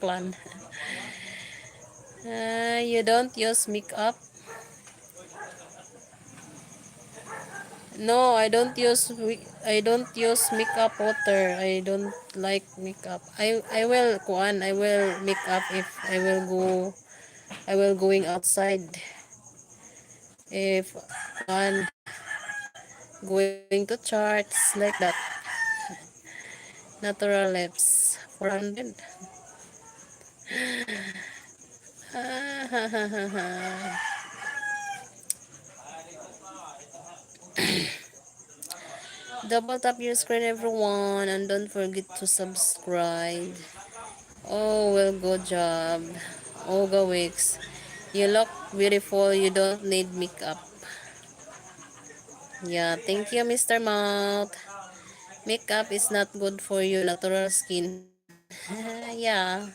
plan. You don't use makeup? No, I don't use makeup water. I don't like makeup. I will kuan, I will make up if I will going outside. If kuan going to charts like that. Natural lips 400. Double tap your screen everyone and don't forget to subscribe. Oh, well, good job. Olga Wicks. You look beautiful. You don't need makeup. Yeah, thank you, Mr. Mouth. Makeup is not good for you. Natural skin. Yeah.